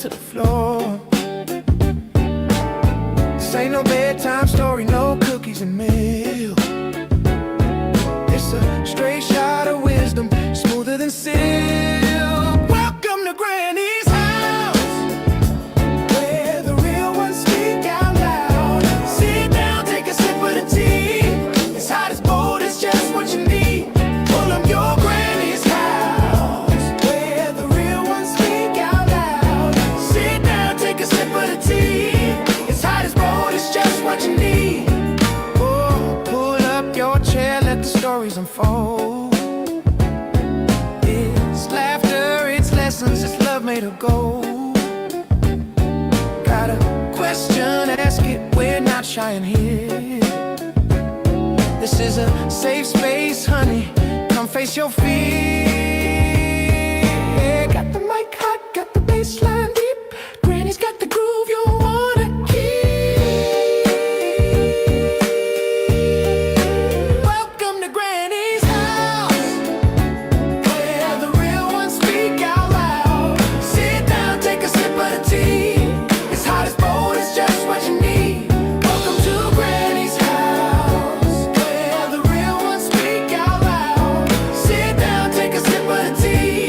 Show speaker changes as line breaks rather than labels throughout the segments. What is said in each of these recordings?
to the floor. This ain't no bedtime story, no cookies and milk. It's a straight shot of wisdom, smoother than silk. Welcome to Granny's house, where the real ones speak out loud. Sit down, take a sip of the tea. It's hot as bold, it's just what you need. Pull up your Granny's house, where the real ones speak out loud. Sit down, take a sip of the tea. It's hot as bold, it's just what you need. Oh, pull up your chair, let the stories unfold. It's laughter, it's lessons, it's love made of gold. Got a question, ask it, we're not shy in here. This is a safe space, honey, come face your fear. Got the mic hot, got the bass line deep. Granny's got the groove you wanna keep. Welcome to Granny's house, where the real ones speak out loud. Sit down, take a sip of the tea. It's hot as bold, it's just what you need. Welcome to Granny's house, where the real ones speak out loud. Sit down, take a sip of the tea.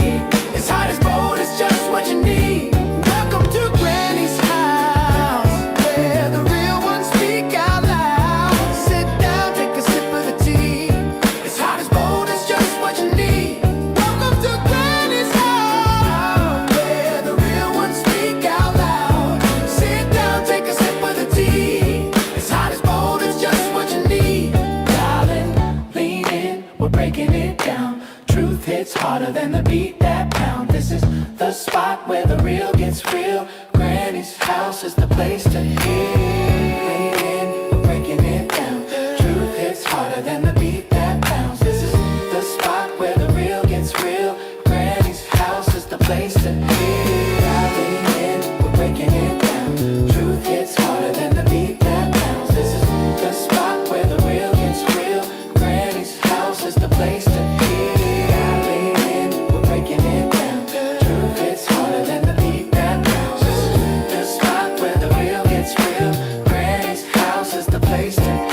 It's hot as bold, it's just what you need. Welcome to Granny's house, where the real ones speak out loud. Sit down, take a sip of the tea. It's hot as bold, it's just what you need. Welcome to Granny's house, where the real ones speak out loud. Sit down, take a sip of the tea. It's hot as bold, it's just what you need. Darling, lean in, we're breaking it down. Truth hits harder than the beat that pound. This is the spot where the real gets real. Granny's house is the place to heal. Lean in, we're breaking it down. Truth hits harder than the beat that pounds. This is the spot where the real gets real. Granny's house is the place to heal. Lean in, we're breaking it down. Truth hits harder than the beat that pounds. This is the spot where the real gets real. Granny's house is the place to heal. Lean in, we're breaking it down. Truth hits harder than the beat that pounds. This is the spot where the real gets real. Granny's house is the place to heal.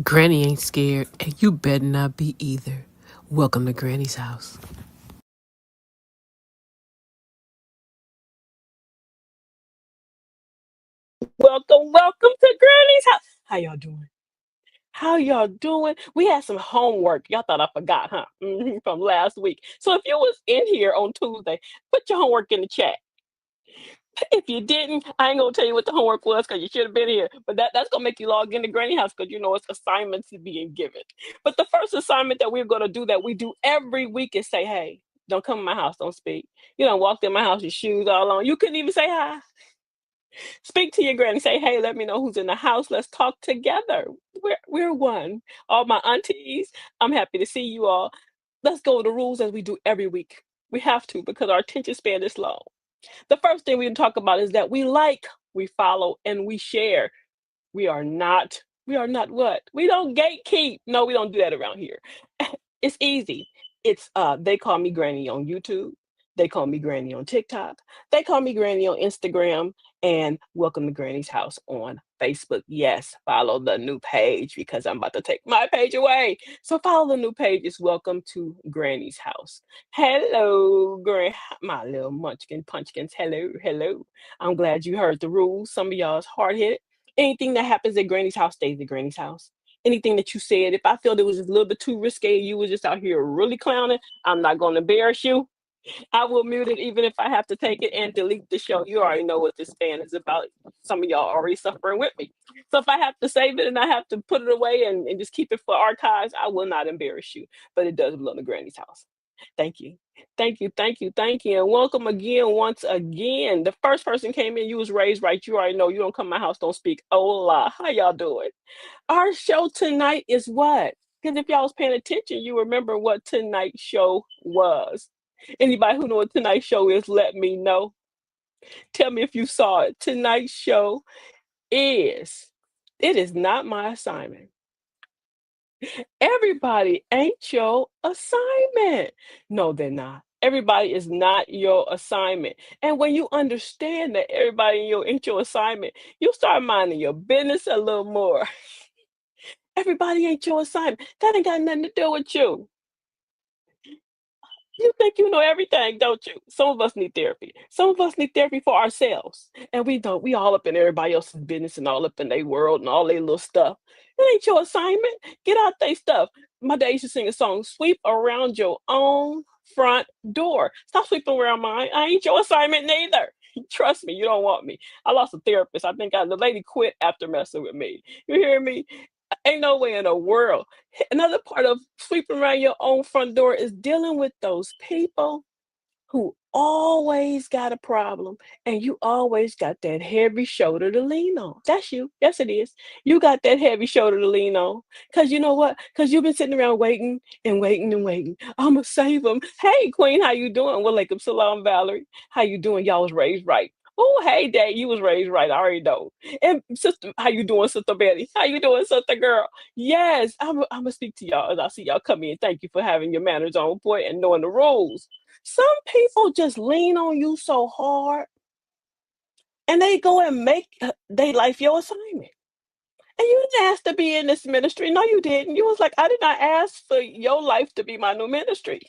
Granny ain't scared, and you better not be either. Welcome to Granny's house.
Welcome to Granny's house. How y'all doing? How y'all doing? We had some homework. Y'all thought I forgot, huh? From last week. So if you was in here on Tuesday, put your homework in the chat. If you didn't, I ain't gonna tell you what the homework was because you should have been here. But that's gonna make you log into Granny House because you know it's assignments being given. But the first assignment that we're gonna do that we do every week is say, hey, don't come in my house, don't speak. You don't walk in my house, your shoes all on. You couldn't even say hi. Speak to your granny. Say, hey, let me know who's in the house. Let's talk together. We're one. All my aunties, I'm happy to see you all. Let's go with the rules as we do every week. We have to because our attention span is low. The first thing we can talk about is that we like, we follow, and we share. We are not what? We don't gatekeep. No, we don't do that around here. It's easy. It's they call me Granny on YouTube. They call me Granny on TikTok. They call me Granny on Instagram. And welcome to Granny's house on Facebook. Yes, follow the new page because I'm about to take my page away. So follow the new page. It's welcome to Granny's house. Hello, my little munchkin punchkins. Hello. I'm glad you heard the rules. Some of y'all is hard headed. Anything that happens at Granny's house stays at Granny's house. Anything that you said, if I felt it was just a little bit too risque, you was just out here really clowning, I'm not going to embarrass you. I will mute it even if I have to take it and delete the show. You already know what this fan is about. Some of y'all already suffering with me. So if I have to save it and I have to put it away and just keep it for archives, I will not embarrass you. But it does belong to Granny's house. Thank you. Thank you, thank you, thank you, and welcome again, once again. The first person came in, you was raised right. You already know you don't come to my house, don't speak. Hola, how y'all doing? Our show tonight is what? Because if y'all was paying attention, you remember what tonight's show was. Anybody who know what tonight's show is, let me know. Tell me if you saw it. Tonight's show is it is not my assignment. Everybody ain't your assignment. No, they're not. Everybody is not your assignment. And when you understand that everybody in your ain't your assignment, you start minding your business a little more. Everybody ain't your assignment. That ain't got nothing to do with you. You think you know everything, don't you? Some of us need therapy. Some of us need therapy for ourselves. And we don't. We all up in everybody else's business and all up in their world and all their little stuff. It ain't your assignment. Get out they stuff. My dad used to sing a song, sweep around your own front door. Stop sweeping around mine. I ain't your assignment neither. Trust me, you don't want me. I lost a therapist. I think the lady quit after messing with me. You hear me? Ain't no way in the world. Another part of sweeping around your own front door is dealing with those people who always got a problem and you always got that heavy shoulder to lean on. That's you. Yes, it is. You got that heavy shoulder to lean on. Because you know what? Because you've been sitting around waiting and waiting and waiting. I'm going to save them. Hey, Queen, how you doing? Walaikum salam, Valerie. How you doing? Y'all was raised right. Oh, hey, Dad, you was raised right. I already know. And sister, how you doing, Sister Betty? How you doing, Sister Girl? Yes, I'm gonna speak to y'all as I see y'all come in. Thank you for having your manners on point and knowing the rules. Some people just lean on you so hard and they go and make their life your assignment. And you didn't ask to be in this ministry. No, you didn't. You was like, I did not ask for your life to be my new ministry.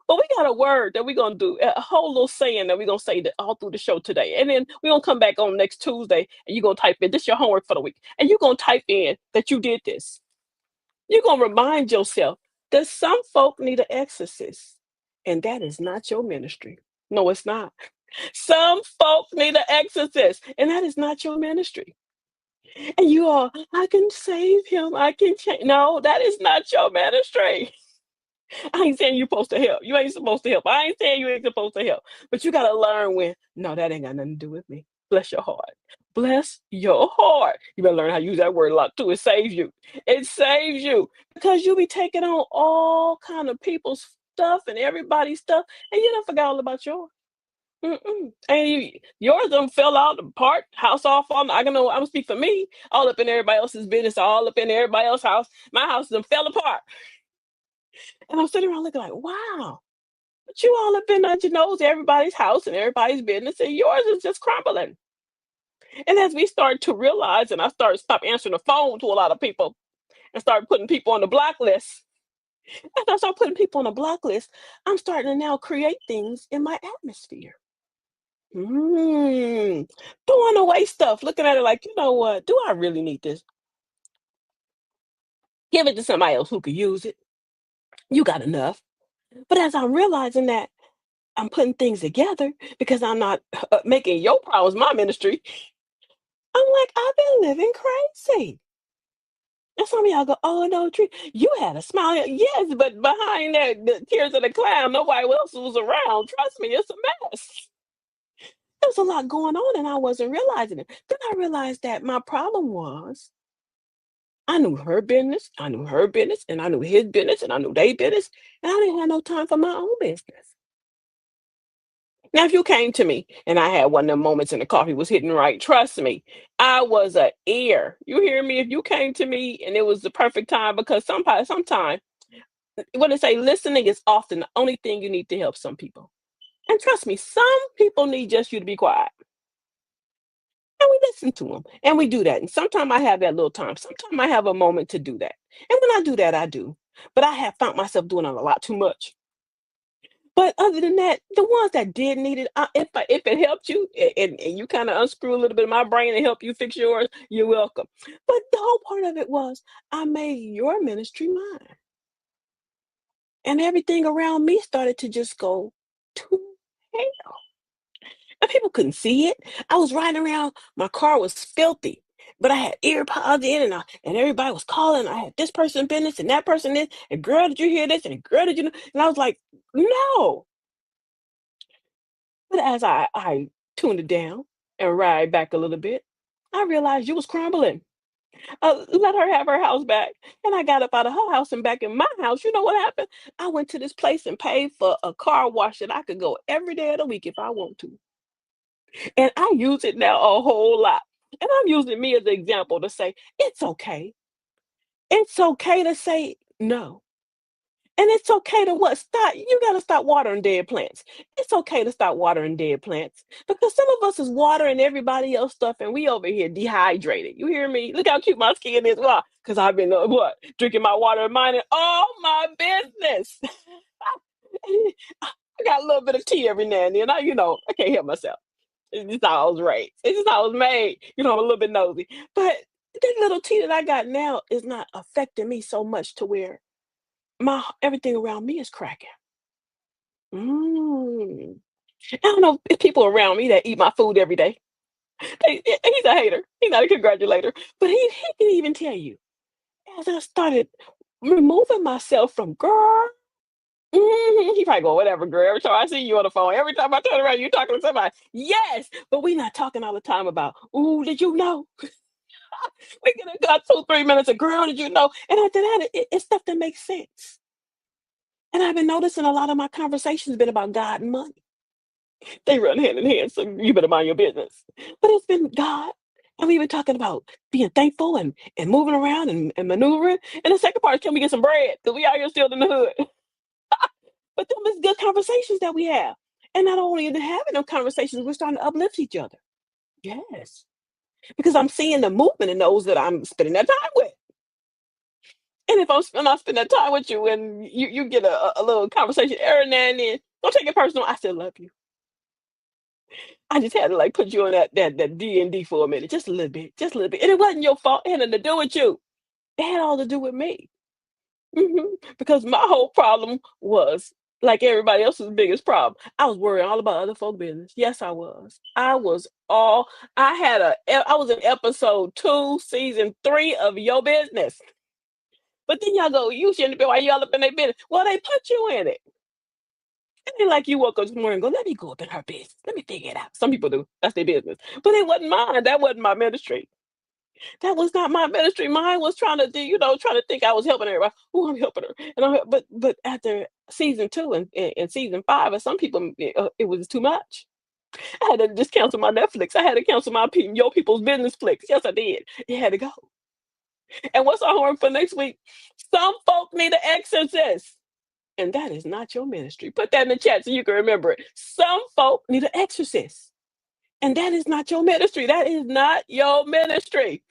But we got a word that we're gonna do, a whole little saying that we're gonna say that all through the show today. And then we're gonna come back on next Tuesday and you're gonna type in this your homework for the week. And you're gonna type in that you did this. You're gonna remind yourself that some folk need an exorcist. And that is not your ministry. No, it's not. Some folk need an exorcist, and that is not your ministry. And you are, I can save him. I can change. No, that is not your ministry. I ain't saying you're supposed to help. You ain't supposed to help. I ain't saying you ain't supposed to help. But you got to learn when, no, that ain't got nothing to do with me. Bless your heart. Bless your heart. You better learn how to use that word a lot too. It saves you. It saves you because you be taking on all kind of people's stuff and everybody's stuff, and you don't forget all about yours. Mm-mm. And yours done fell out apart, house all falling. I can know. I'm gonna speak for me. All up in everybody else's business, all up in everybody else's house. My house done fell apart, and I'm sitting around looking like, wow. But you all have been under your nose everybody's house and everybody's business, and yours is just crumbling. And as we start to realize, and I stop answering the phone to a lot of people and start putting people on the block list. As I start putting people on the block list, I'm starting to now create things in my atmosphere. Throwing away stuff, looking at it like, you know what? Do I really need this? Give it to somebody else who could use it. You got enough. But as I'm realizing that I'm putting things together because I'm not making your problems my ministry, I'm like, I've been living crazy. And some of y'all go, oh no, Tree, you had a smile. Yes, but behind that, the tears of the clown, nobody else was around. Trust me, it's a mess. There was a lot going on and I wasn't realizing it. Then I realized that my problem was I knew her business, I knew her business, and I knew his business, and I knew their business, and I didn't have no time for my own business. Now, if you came to me and I had one of them moments and the coffee was hitting right, trust me, I was a ear. You hear me? If you came to me and it was the perfect time, because sometimes what they say, listening is often the only thing you need to help some people. And trust me, some people need just you to be quiet. And we listen to them and we do that. And sometimes I have that little time. Sometimes I have a moment to do that. And when I do that, I do. But I have found myself doing it a lot too much. But other than that, the ones that did need it, if it helped you and you kind of unscrew a little bit of my brain and help you fix yours, you're welcome. But the whole part of it was I made your ministry mine. And everything around me started to just go to hell. And people couldn't see it. I was riding around, my car was filthy. But I had earpods in, and everybody was calling. I had this person business and that person this, and girl, did you hear this? And girl, did you know? And I was like, no. But as I tuned it down and ride back a little bit, I realized you was crumbling. Let her have her house back. And I got up out of her house and back in my house. You know what happened? I went to this place and paid for a car wash that I could go every day of the week if I want to. And I use it now a whole lot. And I'm using me as an example to say, it's okay. It's okay to say no. And it's okay to what? Stop. You got to stop watering dead plants. It's okay to stop watering dead plants because some of us is watering everybody else stuff and we over here dehydrated. You hear me? Look how cute my skin is. Why? Because I've been what? Drinking my water and minding all my business. I got a little bit of tea every now and then. I can't help myself. It's just how I was raised. It's just how I was made. I'm a little bit nosy. But that little tea that I got now is not affecting me so much to where my everything around me is cracking. Mm. I don't know if people around me that eat my food every day. He's a hater. He's not a congratulator. But he can even tell you as I started removing myself from girl. He probably go, whatever, girl. Every time I see you on the phone, every time I turn around, you talking to somebody. Yes, but we not talking all the time about, ooh, did you know? We get got 2, 3 minutes of girl, did you know? And after that, it's stuff that makes sense. And I've been noticing a lot of my conversations been about God and money. They run hand in hand, so you better mind your business. But it's been God. And we've been talking about being thankful and moving around and maneuvering. And the second part is can we get some bread? Because we out here still in the hood. But them is good conversations that we have. And not only in having them conversations, we're starting to uplift each other. Yes. Because I'm seeing the movement in those that I'm spending that time with. And if I'm not spending that time with you and you get a little conversation every now and then, don't take it personal. I still love you. I just had to like put you on that D&D for a minute, just a little bit, just a little bit. And it wasn't your fault. It had nothing to do with you. It had all to do with me. Because my whole problem was like everybody else's biggest problem. I was worrying all about other folk business. Yes, I was. I was in episode 2, season 3 of Your Business. But then y'all go, you shouldn't be why y'all up in their business. Well, they put you in it. It ain't like you woke up this morning and go, let me go up in her business. Let me figure it out. Some people do. That's their business. But it wasn't mine. That wasn't my ministry. That was not my ministry. Mine was trying to do, trying to think I was helping everybody. Oh, I'm helping her. But after season 2 and season 5, and some people it was too much. I had to just cancel my Netflix. I had to cancel my Your People's Business flicks. Yes, I did. It had to go. And what's our homework for next week? Some folk need an exorcist. And that is not your ministry. Put that in the chat so you can remember it. Some folk need an exorcist. And that is not your ministry. That is not your ministry.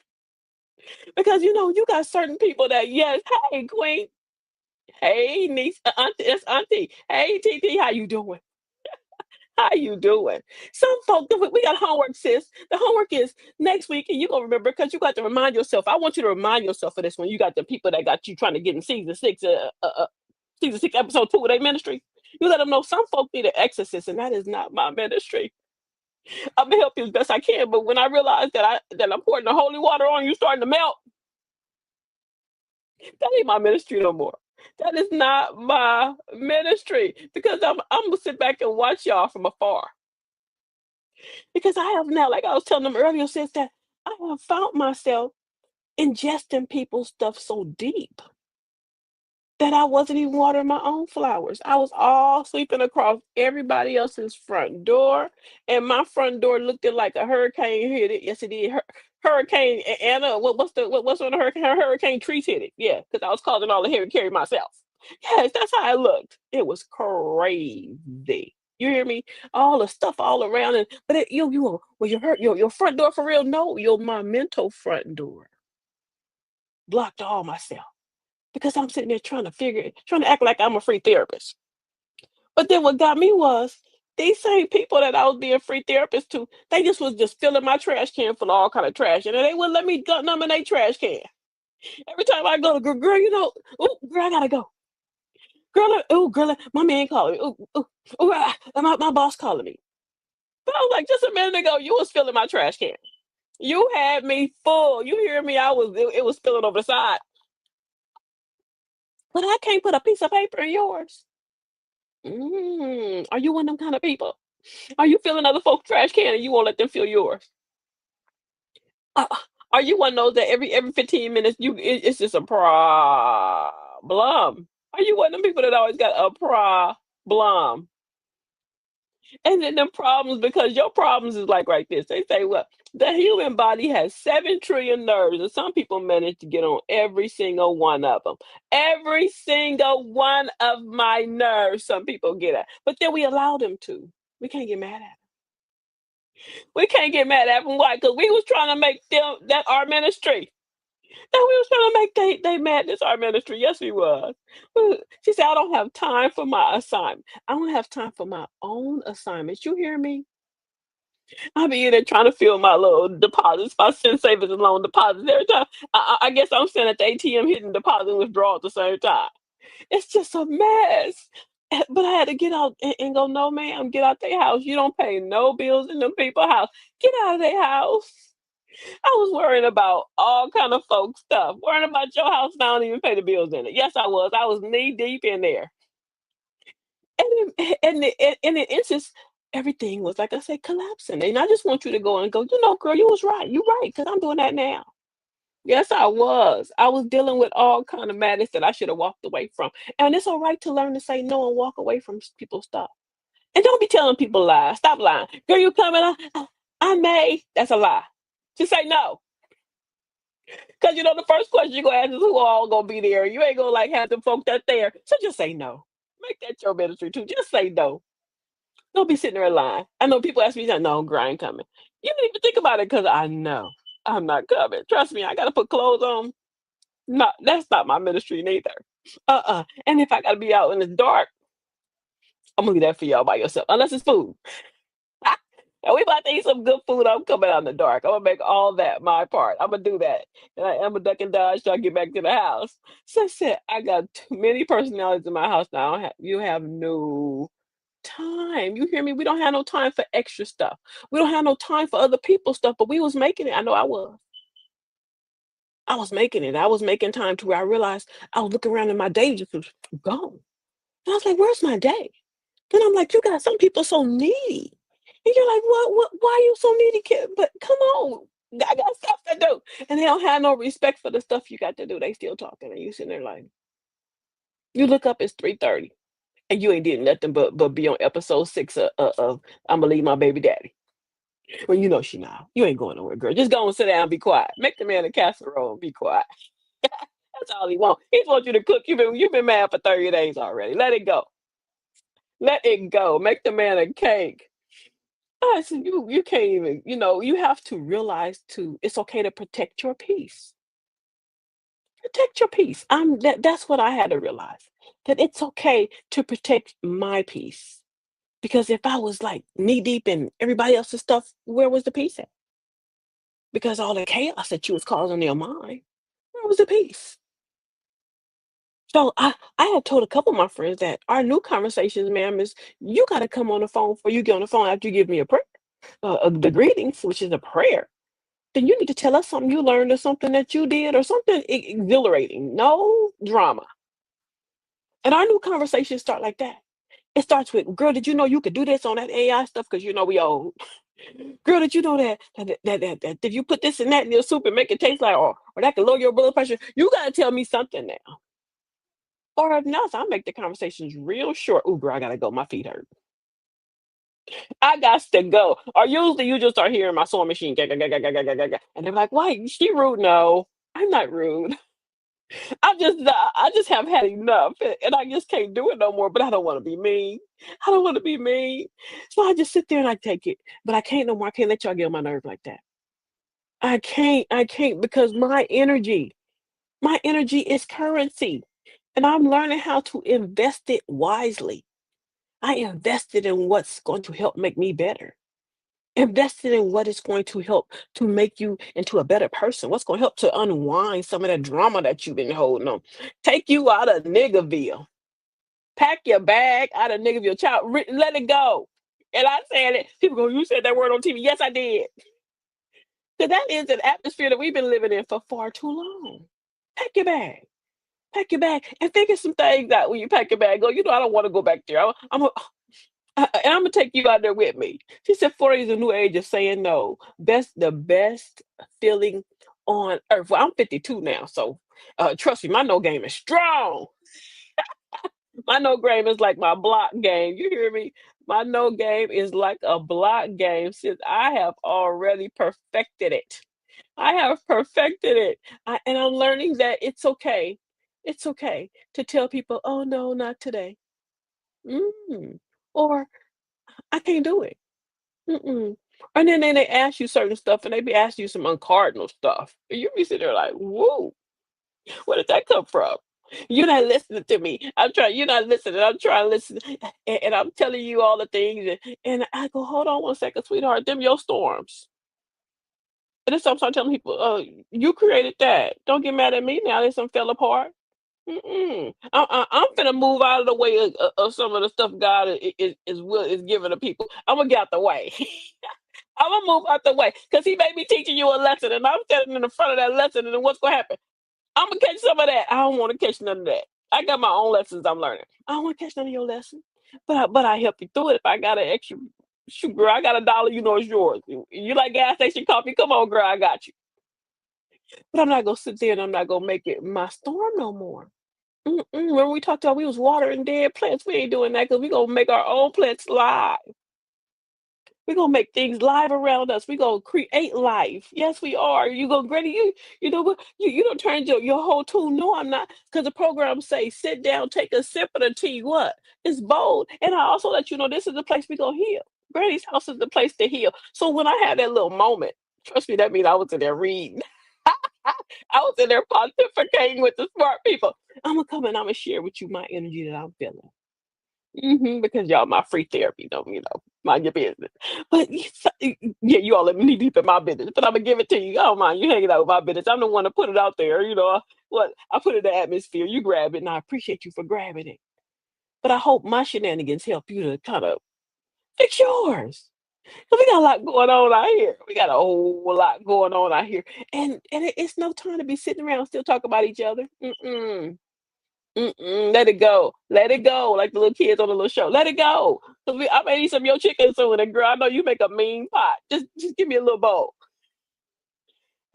Because you got certain people that, yes, hey, Queen. Hey, niece, auntie, it's auntie. Hey, TT, how you doing? How you doing? Some folk, we got homework, sis. The homework is next week, and you're going to remember because you got to remind yourself. I want you to remind yourself of this when you got the people that got you trying to get in season 6, episode 2 of their ministry. You let them know some folk need an exorcist, and that is not my ministry. I'm gonna help you as best I can, but when I realize that I'm pouring the holy water on you, starting to melt, that ain't my ministry no more. That is not my ministry because I'm gonna sit back and watch y'all from afar. Because I have now, like I was telling them earlier, since that I have found myself ingesting people's stuff so deep that I wasn't even watering my own flowers. I was all sweeping across everybody else's front door, and my front door looked like a hurricane hit it. Yes, it did. Hurricane Anna. What's on the hurricane? Hurricane trees hit it. Yeah, because I was causing all the heavy carry myself. Yes, that's how it looked. It was crazy. You hear me? All the stuff all around, and but well, you hurt your front door for real? No, my mental front door blocked all myself because I'm sitting there trying to act like I'm a free therapist. But then what got me was these same people that I was being free therapist to, they just was just filling my trash can full of all kind of trash, and they wouldn't let me nominate trash can. Every time I go, girl, oh, girl, I gotta go. Girl, oh, girl, my man calling me. My boss calling me. But I was like, just a minute ago, you was filling my trash can. You had me full. You hear me? It was spilling over the side. But I can't put a piece of paper in yours. Are you one of them kind of people? Are you filling other folks' trash can and you won't let them fill yours? Uh, are you one of those that every 15 minutes it's just a problem? Are you one of them people that always got a problem? And then them problems, because your problems is like right this. They say, well, the human body has 7 trillion nerves, and some people manage to get on every single one of them. Every single one of my nerves, some people get at. But then we allow them to. We can't get mad at them. We can't get mad at them. Why? Because we was trying to make them that our ministry. And we was trying to make they madness our ministry. Yes, we was. She said, I don't have time for my assignment. I don't have time for my own assignments. You hear me? I be in there trying to fill my little deposits, my sin savings and loan deposits every time. I guess I'm sitting at the ATM hitting deposit and withdrawal at the same time. It's just a mess. But I had to get out and go, no, ma'am, get out their house. You don't pay no bills in them people's house. Get out of their house. I was worrying about all kind of folk stuff. Worrying about your house, and I don't even pay the bills in it. Yes, I was. I was knee deep in there. It's just everything was, like I said, collapsing. And I just want you to go and go, girl, you was right. You right, because I'm doing that now. Yes, I was. I was dealing with all kind of madness that I should have walked away from. And it's all right to learn to say no and walk away from people's stuff. And don't be telling people lies. Stop lying. Girl, you coming? I may. That's a lie. Just say no. Because the first question you're gonna ask is who all gonna be there. You ain't gonna like have the folk that there. So just say no. Make that your ministry too. Just say no. Don't be sitting there lying. I know people ask me, no, girl, I ain't coming. You didn't even think about it because I know I'm not coming. Trust me, I gotta put clothes on. No, that's not my ministry neither. And if I gotta be out in the dark, I'm gonna leave that for y'all by yourself. Unless it's food. And we about to eat some good food. I'm coming out in the dark. I'm gonna make all that my part. I'm gonna do that. And I'm gonna duck and dodge till I get back to the house. So I said, I got too many personalities in my house now. You have no time. You hear me? We don't have no time for extra stuff. We don't have no time for other people's stuff, but we was making it. I know I was. I was making it. I was making time to where I realized I was looking around and my day just was gone. And I was like, where's my day? Then I'm like, you got some people so needy. And you're like, what, why are you so needy, kid? But come on. I got stuff to do. And they don't have no respect for the stuff you got to do. They still talking. And you sitting there like, you look up, it's 3:30. And you ain't did nothing but be on episode 6 of I'm gonna leave my baby daddy. Well, you know she now. You ain't going nowhere, girl. Just go and sit down and be quiet. Make the man a casserole and be quiet. That's all he want. He wants you to cook. You've been mad for 30 days already. Let it go. Let it go. Make the man a cake. I said, you can't even, you have to realize it's okay to protect your peace. Protect your peace. That's what I had to realize. That it's okay to protect my peace. Because if I was like knee deep in everybody else's stuff, where was the peace at? Because all the chaos that you was causing in your mind, where was the peace? So I had told a couple of my friends that our new conversations, ma'am, is you got to come on the phone before you get on the phone after you give me a prayer, the greetings, which is a prayer. Then you need to tell us something you learned or something that you did or something exhilarating. No drama. And our new conversations start like that. It starts with, girl, did you know you could do this on that AI stuff? Because we old. Girl, did you know that if you put this and that in your soup and make it taste like, or that can lower your blood pressure? You got to tell me something now. Or if not, I'll make the conversations real short. Ooh, girl, I gotta go. My feet hurt. I got to go. Or usually you just start hearing my sewing machine. Ga, ga, ga, ga, ga, ga, ga, ga, ga. And they're like, why? She rude? No, I'm not rude. I just have had enough, and I just can't do it no more. But I don't want to be mean. I don't want to be mean. So I just sit there and I take it. But I can't no more. I can't let y'all get on my nerve like that. I can't. I can't because my energy is currency, and I'm learning how to invest it wisely. I invested in what's going to help make me better. Invested in what is going to help to make you into a better person. What's going to help to unwind some of that drama that you've been holding on. Take you out of Niggerville. Pack your bag out of Niggerville. Child, let it go. And I said it. People go, you said that word on TV. Yes, I did. because that is an atmosphere that we've been living in for far too long. Pack your bag. Pack your bag and figure some things out when you pack your bag. Go, I don't want to go back there. And I'm gonna take you out there with me. She said 40 is a new age of saying no. The best feeling on earth. Well, I'm 52 now, so trust me, my no game is strong. My no game is like my block game. You hear me? My no game is like a block game since I have already perfected it. I have perfected it. And I'm learning that it's okay. It's okay to tell people, oh, no, not today. Or I can't do it. Mm-mm. And then they ask you certain stuff and they be asking you some uncardinal stuff. And you be sitting there like, whoa, where did that come from? You're not listening to me. You're not listening. I'm trying to listen. And I'm telling you all the things. And I go, hold on one second, sweetheart. Them your storms. And then sometimes I'm telling people, you created that. Don't get mad at me now. This some fell apart. Mm-mm. I'm finna move out of the way of some of the stuff God is giving to people. I'm gonna get out the way. I'm gonna move out the way because He may be teaching you a lesson, and I'm standing in the front of that lesson. And then what's gonna happen? I'm gonna catch some of that. I don't want to catch none of that. I got my own lessons I'm learning. I don't want to catch none of your lessons, but I help you through it. If I got an extra, shoot, girl, I got $1. You know it's yours. You like gas station coffee? Come on, girl, I got you. But I'm not gonna sit there and I'm not gonna make it my storm no more. Mm-mm. When we talked about we was watering dead plants, we ain't doing that because we gonna make our own plants live. We're gonna make things live around us. We're gonna create life. Yes, we are. You go, Grady, you know what? You don't turn your whole tune. No, I'm not. Because the program say sit down, take a sip of the tea. What? It's bold. And I also let you know this is the place we gonna heal. Grady's house is the place to heal. So when I had that little moment, trust me, that means I was in there reading. I was in there pontificating with the smart people. I'm gonna come and I'm gonna share with you my energy that I'm feeling. Because y'all my free therapy, don't mind your business. But yeah, you all let me knee deep in my business, but I'm gonna give it to you. I don't mind you hanging out with my business. I'm the one to put it out there. What I put in the atmosphere. You grab it, and I appreciate you for grabbing it. But I hope my shenanigans help you to kind of fix yours. 'Cause we got a lot going on out here. We got a whole lot going on out here, and it's no time to be sitting around still talking about each other. Mm-mm. Mm-mm, let it go. Let it go. Like the little kids on the little show. Let it go. I may eat some of your chicken soon. And girl, I know you make a mean pot. Just give me a little bowl.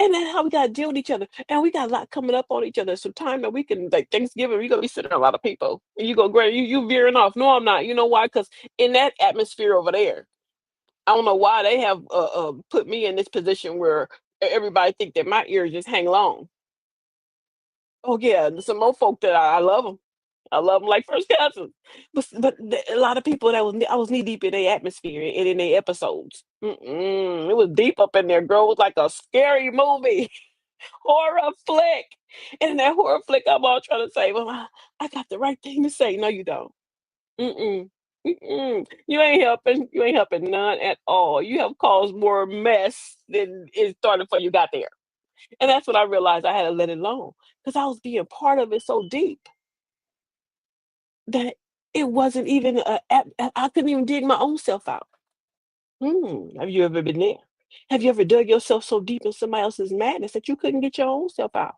And that's how we gotta deal with each other. And we got a lot coming up on each other. Some time that we can like Thanksgiving, we gonna be sitting around a lot of people. And you go, great, you veering off. No, I'm not. You know why? Because in that atmosphere over there, I don't know why they have put me in this position where everybody think that my ears just hang long. Oh yeah, there's some more folk that I love them. I love them like first cousins. A lot of people I was knee deep in their atmosphere and in their episodes. It was deep up in there, girl. It was like a scary movie, horror flick. And in that horror flick, I'm all trying to say, well, I got the right thing to say. No, you don't. Mm-mm. Mm-mm. You ain't helping. You ain't helping none at all. You have caused more mess than it started before you got there. And that's what I realized I had to let it alone because I was being part of it so deep that it wasn't even I couldn't even dig my own self out. Have you ever been there? Have you ever dug yourself so deep in somebody else's madness that you couldn't get your own self out?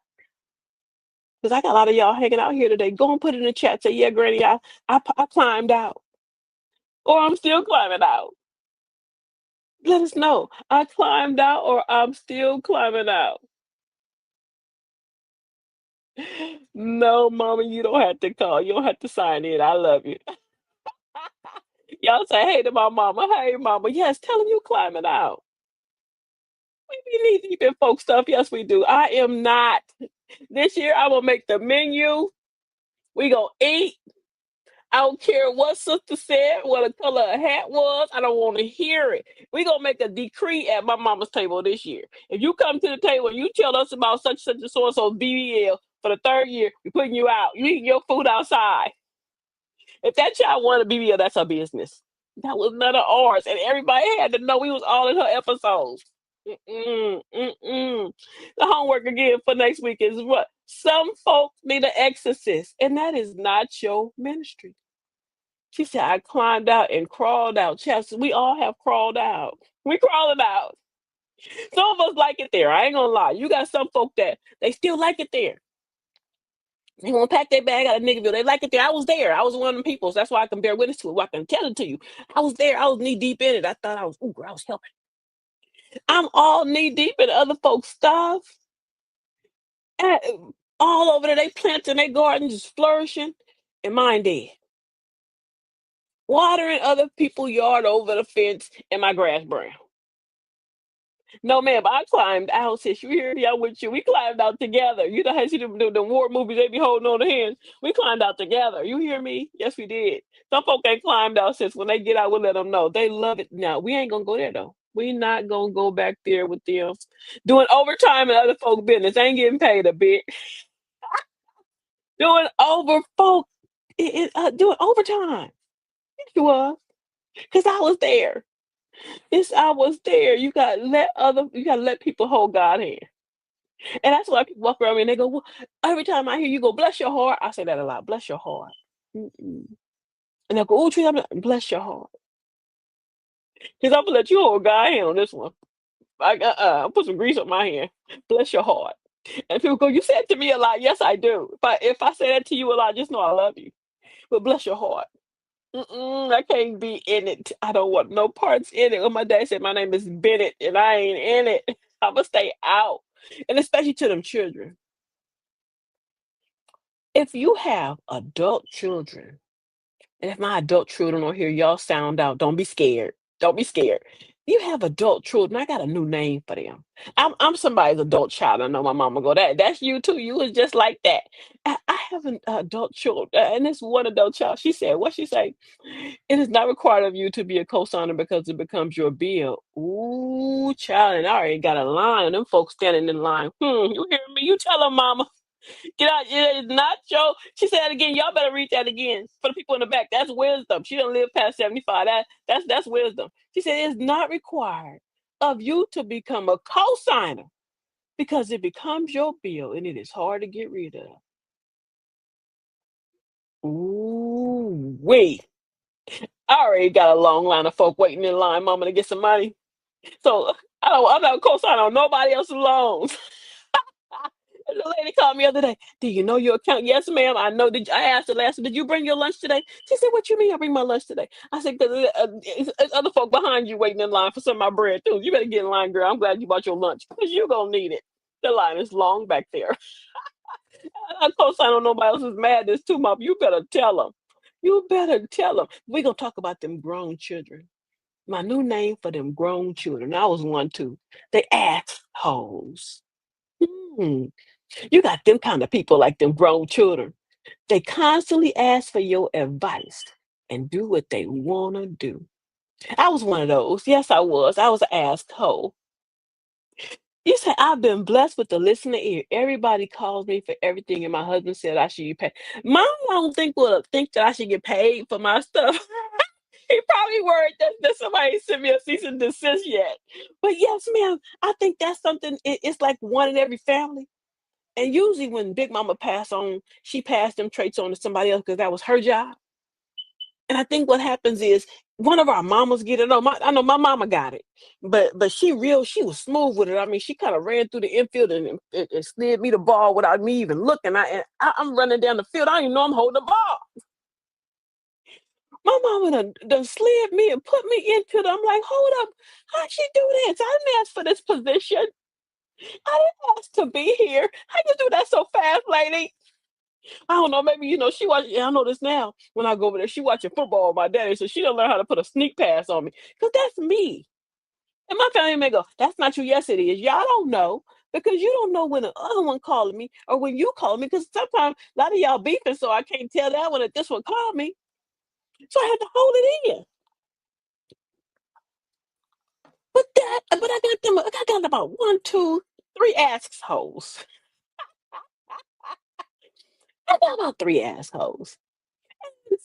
Because I got a lot of y'all hanging out here today. Go and put it in the chat. Say, yeah, Granny, I climbed out, or I'm still climbing out. Let us know. I climbed out, or I'm still climbing out. No, Mama, you don't have to call. You don't have to sign in. I love you. Y'all say hey to my mama. Hey, Mama. Yes, tell them you climbing out. We need deep in folk stuff. Yes, we do. I am not. This year, I will make the menu. We gonna eat. I don't care what sister said, what the color her hat was. I don't want to hear it. We gonna make a decree at my mama's table this year. If you come to the table and you tell us about such and so and so BBL for the third year, we're putting you out. You eating your food outside. If that child wanted a BBL, that's her business. That was none of ours, and everybody had to know we was all in her episodes. Mm-mm. The homework again for next week is what? Some folks need an exorcist, and that is not your ministry. She said, I climbed out and crawled out. Chelsea, we all have crawled out. We crawling out. Some of us like it there. I ain't gonna lie. You got some folk that they still like it there. They gonna pack their bag out of Niggerville. They like it there. I was there. I was one of them people. So that's why I can bear witness to it. Why I can tell it to you. I was there. I was knee deep in it. I thought I was, ooh, girl, I was helping. I'm all knee deep in other folks' stuff. And all over there, they planting their garden just flourishing, and mine dead. Watering other people's yard over the fence, and my grass brown. No, ma'am, I climbed out. Since you hear me, I'm with you. We climbed out together. You know how you see the war movies, they be holding on the hands. We climbed out together. You hear me? Yes, we did. Some folk ain't climbed out since when they get out, we'll let them know. They love it. Now, we ain't gonna go there though. We not gonna go back there with them. Doing overtime and other folk business. Ain't getting paid a bit. Doing over folk doing overtime. Yes, you was. Cause I was there. It's I was there. You gotta let people hold God hand. And that's why people walk around me and they go, well, every time I hear you go, bless your heart, I say that a lot, bless your heart. Mm-mm. And they'll go, oh, Tree, I'm like, bless your heart. Because I'm going to let you hold God hand on this one. Like, I'll put some grease on my hand. Bless your heart. And people go, you say it to me a lot. Yes, I do. If I say that to you a lot, just know I love you. But bless your heart. I can't be in it. I don't want no parts in it. When my dad said my name is Bennett and I ain't in it, I'm going to stay out. And especially to them children. If you have adult children, and if my adult children are here, y'all sound out. Don't be scared. Don't be scared. You have adult children. I got a new name for them. I'm somebody's adult child. I know my mama go, that's you too. You was just like that. I have an adult child, and this one adult child. She said, what she say? It is not required of you to be a co-signer because it becomes your bill. Ooh, child, and I already got a line. Them folks standing in line. You hear me? You tell them, mama. Get out, it is not your. She said it again. Y'all better read that again for the people in the back. That's wisdom. She don't live past 75. That's wisdom. She said it's not required of you to become a co-signer because it becomes your bill and it is hard to get rid of. Ooh, wait. I already got a long line of folk waiting in line, mama, to get some money. So I'm not a co-signer on nobody else's loans. The lady called me the other day. Do you know your account? Yes, ma'am. I know. I asked her last. Did you bring your lunch today? She said, "What you mean? I bring my lunch today?" I said, "Cause it's other folk behind you waiting in line for some of my bread too. You better get in line, girl. I'm glad you bought your lunch because you gonna need it. The line is long back there." I co-sign on nobody else's madness too, mom. You better tell them. You better tell them. We gonna talk about them grown children. My new name for them grown children. I was one too. They assholes. Hmm. You got them kind of people like them grown children. They constantly ask for your advice and do what they want to do. I was one of those. Yes, I was. I was an asshole. You say I've been blessed with the listening ear. Everybody calls me for everything, and my husband said I should get paid. Mom, I don't think will think that I should get paid for my stuff. He probably worried that somebody sent me a cease and desist yet. But yes, ma'am, I think that's something. It's like one in every family. And usually when Big Mama passed on, she passed them traits on to somebody else because that was her job. And I think what happens is one of our mamas get it. I know my mama got it, but she was smooth with it. I mean, she kind of ran through the infield and slid me the ball without me even looking. I'm running down the field. I don't even know I'm holding the ball. My mama done slid me and put me into it. I'm like, hold up, how'd she do this? I didn't ask for this position. I didn't ask to be here. How you do that so fast, lady? I don't know, maybe she watch. Yeah, I know this now. When I go over there, she watching football with my daddy, so she don't learn how to put a sneak pass on me. Cause that's me. And my family may go, "That's not you." Yes, it is. Y'all don't know because you don't know when the other one calling me or when you call me. Because sometimes a lot of y'all beefing, so I can't tell that one that this one called me. So I had to hold it in. But I got them. I got about one, two, three assholes. I got about three assholes.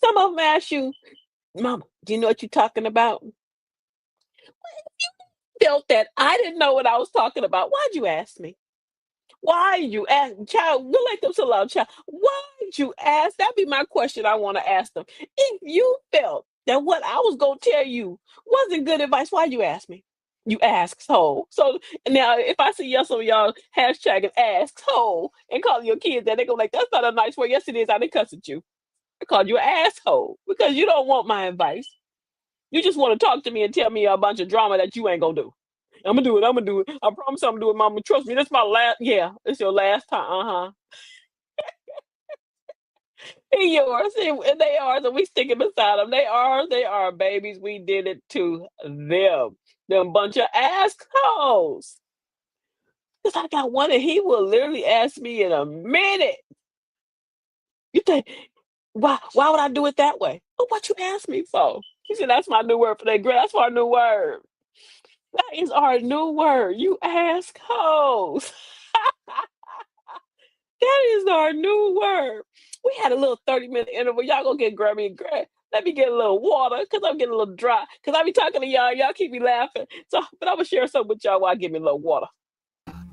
Some of them ask you, "Mama, do you know what you're talking about?" Felt that I didn't know what I was talking about. Why'd you ask me? Why you ask, child? Look like them so loud, child. Why'd you ask? That'd be my question. I want to ask them. If you felt that what I was gonna tell you wasn't good advice, why'd you ask me? You asshole. So now, if I see some of y'all hashtagging asshole and calling your kids that, they go like, that's not a nice word. Yes, it is. I didn't cuss at you. I called you an asshole because you don't want my advice. You just want to talk to me and tell me a bunch of drama that you ain't gonna do. I'm gonna do it. I'm gonna do it. I promise I'm gonna do it, Mama. Trust me. This is my last. Yeah, it's your last time. And yours. And they are. So we sticking beside them. They are. They are babies. We did it to them. Them bunch of assholes. Because I got one and he will literally ask me in a minute. You think, why would I do it that way? Oh, what you asked me for? He said, that's my new word for that. Girl, that's our new word. That is our new word. You assholes. That is our new word. We had a little 30-minute interval. Y'all go get Grammy and Greg. Let me get a little water because I'm getting a little dry. Because I be talking to y'all. Y'all keep me laughing. So, but I'm going to share something with y'all while I give me a little water.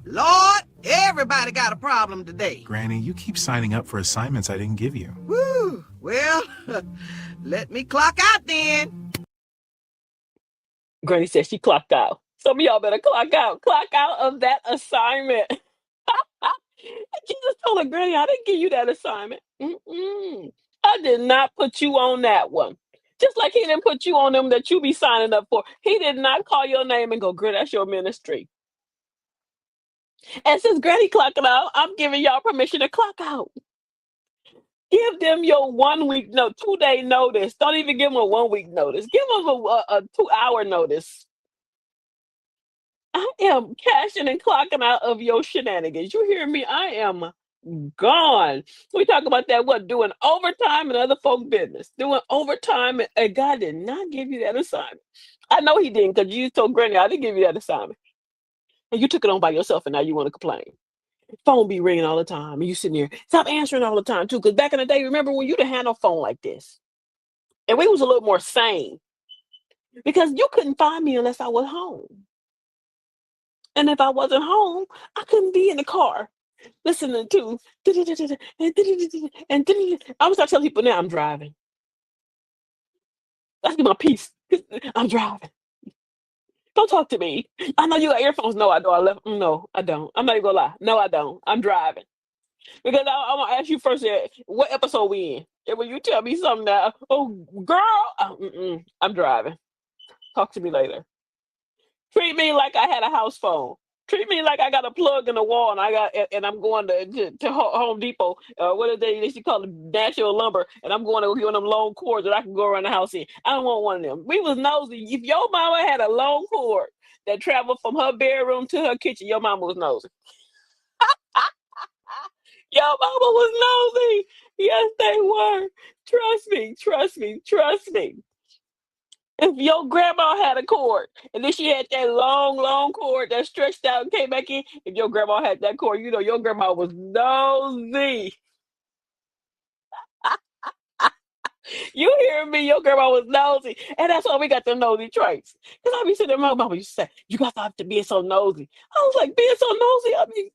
Lord, everybody got a problem today.
Granny, you keep signing up for assignments I didn't give you.
Woo! Well, let me clock out then.
Granny said she clocked out. Some of y'all better clock out. Clock out of that assignment. Jesus told her, Granny, I didn't give you that assignment. I did not put you on that one. Just like he didn't put you on them that you be signing up for. He did not call your name and go, Granny, that's your ministry. And since Granny clocking out, I'm giving y'all permission to clock out. Give them your 1 week, no, 2 day notice. Don't even give them a 1 week notice. Give them a 2 hour notice. I am cashing and clocking out of your shenanigans. You hear me? I am gone. We talk about that, what, doing overtime and other folk business. Doing overtime, and God did not give you that assignment. I know he didn't because you told Granny, I didn't give you that assignment. And you took it on by yourself and now you want to complain. Phone be ringing all the time and you sitting there. Stop answering all the time too. Because back in the day, remember when you didn't have no phone like this? And we was a little more sane. Because you couldn't find me unless I was home. And if I wasn't home, I couldn't be in the car listening to and I'm gonna start telling people now I'm driving. Let's get my peace. I'm driving. Don't talk to me. I know you got earphones. No, I don't. I left. No, I don't. I'm not even gonna lie. No, I don't. I'm driving. Because I'm gonna ask you first. What episode we in? And when you tell me something that, oh girl, I'm driving. Talk to me later. Treat me like I had a house phone. Treat me like I got a plug in the wall and I'm going to Home Depot. What are they used to call it, National Lumber, and I'm going to get one of them long cords that I can go around the house in. I don't want one of them. We was nosy. If your mama had a long cord that traveled from her bedroom to her kitchen, your mama was nosy. Your mama was nosy. Yes, they were. Trust me, trust me, trust me. If your grandma had a cord and then she had that long, long cord that stretched out and came back in, if your grandma had that cord, you know your grandma was nosy. You hear me? Your grandma was nosy. And that's why we got the nosy traits. Because I be sitting there, my mama used to say, you got to stop to being so nosy. I was like, being so nosy? I mean,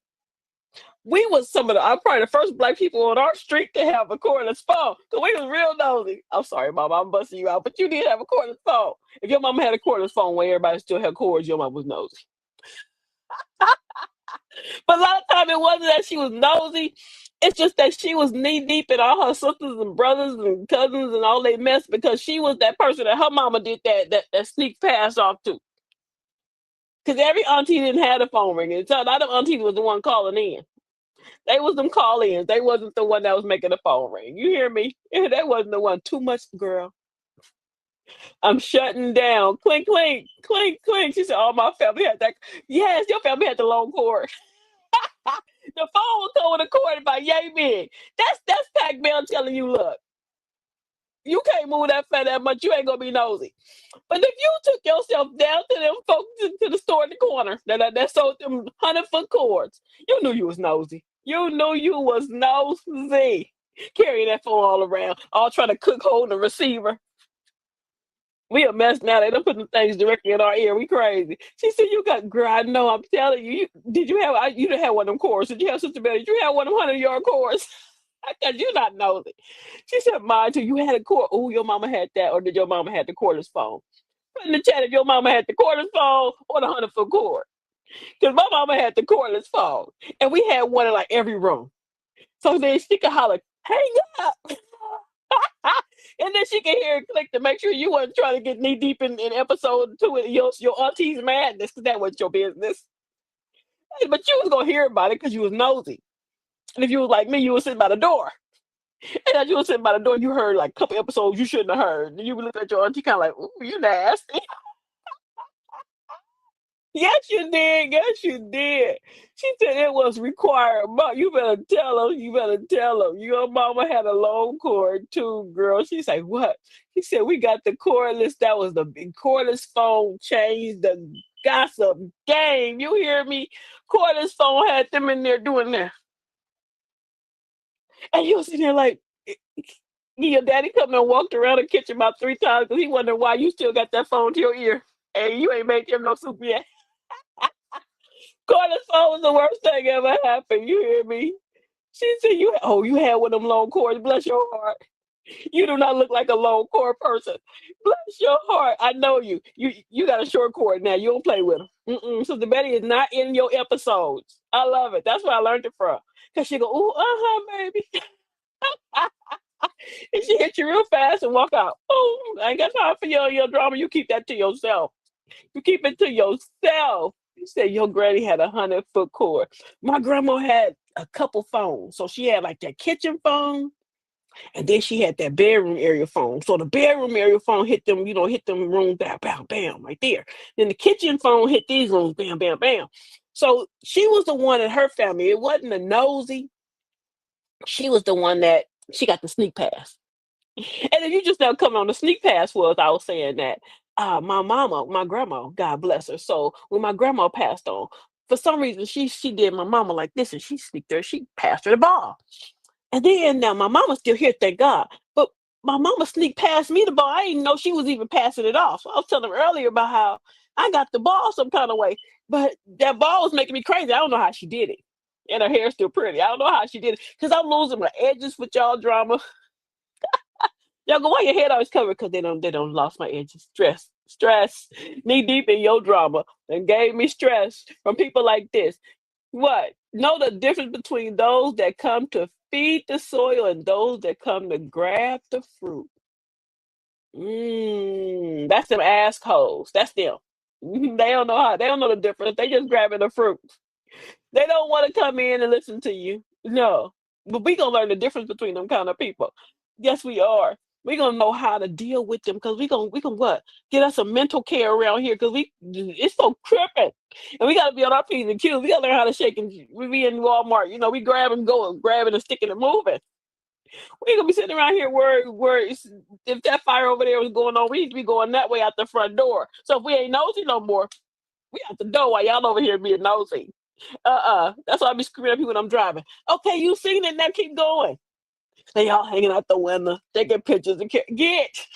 we was some of the, I'm probably the first black people on our street to have a cordless phone. Because we was real nosy. I'm sorry, mama, I'm busting you out. But you did have a cordless phone. If your mama had a cordless phone where everybody still had cords, your mama was nosy. But a lot of time it wasn't that she was nosy. It's just that she was knee deep in all her sisters and brothers and cousins and all they mess because she was that person that her mama did that sneak pass off to. Because every auntie didn't have the phone ringing. So a lot of aunties was the one calling in. They was them call-ins. They wasn't the one that was making the phone ring. You hear me? That wasn't the one. Too much, girl. I'm shutting down. Clink, clink, clink, clink. She said, "Oh, my family had that." Yes, your family had the long cord. The phone will come with a cord about yay big. That's Pac Bell telling you, look, you can't move that fat that much. You ain't gonna be nosy. But if you took yourself down to them folks to the store in the corner that sold them 100-foot cords, you knew you was nosy. You knew you was nosy. Carrying that phone all around, all trying to cook hold the receiver. We a mess now. They don't put the things directly in our ear. We crazy. She said, "You got girl. I know. I'm telling you. Did you have? You didn't have one of them cords? Did you have Sister Betty? Did you have one of them 100-yard cords? Because you not nosy." She said, "Mine too. You had a cord. Oh, your mama had that, or did your mama had the cordless phone?" Put in the chat if your mama had the cordless phone or the 100-foot cord. Because my mama had the cordless phone, and we had one in like every room. So then she could holler, "Hang up," and then she could hear it click to make sure you wasn't trying to get knee deep in episode 2 of your auntie's madness, because that was your business. But you was gonna hear about it because you was nosy. And if you was like me, you was sitting by the door. And as you was sitting by the door, you heard like a couple episodes you shouldn't have heard. And you would look at your auntie kind of like, "Ooh, you nasty." Yes, you did. Yes, you did. She said it was required. But you better tell them. You better tell them. Your mama had a long cord too, girl. She said, "What?" She said, "We got the cordless. That was the big cordless phone changed the gossip game. You hear me? Cordless phone had them in there doing that." And you was sitting there like, your daddy come and walked around the kitchen about 3 times because he wondered why you still got that phone to your ear. And you ain't made him no soup yet. Cordless phone was the worst thing ever happened. You hear me? She said, you had one of them long cords. Bless your heart. You do not look like a long cord person. Bless your heart. I know you. You got a short cord now. You don't play with them. So the Betty is not in your episodes. I love it. That's where I learned it from. Because she go, "Ooh, baby." And she hit you real fast and walk out. Oh, I ain't got time for your drama. You keep that to yourself. You keep it to yourself. You said your granny had 100-foot cord. My grandma had a couple phones. So she had like that kitchen phone, and then she had that bedroom area phone. So the bedroom area phone hit them, hit them rooms, bam, bam, bam, right there. Then the kitchen phone hit these rooms, bam, bam, bam. So she was the one in her family. It wasn't a nosy. She was the one that she got the sneak pass. And then you just now coming on the sneak pass was I was saying that my grandma, God bless her. So when my grandma passed on, for some reason she did my mama like this, and she sneaked her, she passed her the ball. And then now my mama's still here, thank God. But my mama sneaked past me the ball. I didn't know she was even passing it off. So I was telling her earlier about how I got the ball some kind of way. But that ball was making me crazy. I don't know how she did it. And her hair's still pretty. I don't know how she did it. Because I'm losing my edges with y'all drama. Y'all go, why your head always covered? Because they don't lost my edges. Stress, knee deep in your drama, and gave me stress from people like this. What? Know the difference between those that come to feed the soil and those that come to grab the fruit. That's them assholes. That's them. They don't know how. They don't know the difference. They just grabbing the fruit. They don't want to come in and listen to you. No. But we gonna learn the difference between them kind of people. Yes, we are. We gonna know how to deal with them because we gonna what? Get us some mental care around here because it's so crippin'. And we gotta be on our P's and Q's. We gotta learn how to shake and we be in Walmart, we grab and go and grabbing and sticking and moving. We ain't gonna be sitting around here if that fire over there was going on, we need to be going that way out the front door. So if we ain't nosy no more, we out the door while y'all over here being nosy. That's why I be screaming at people when I'm driving. Okay, you seen it, now keep going. They all hanging out the window, taking pictures and get.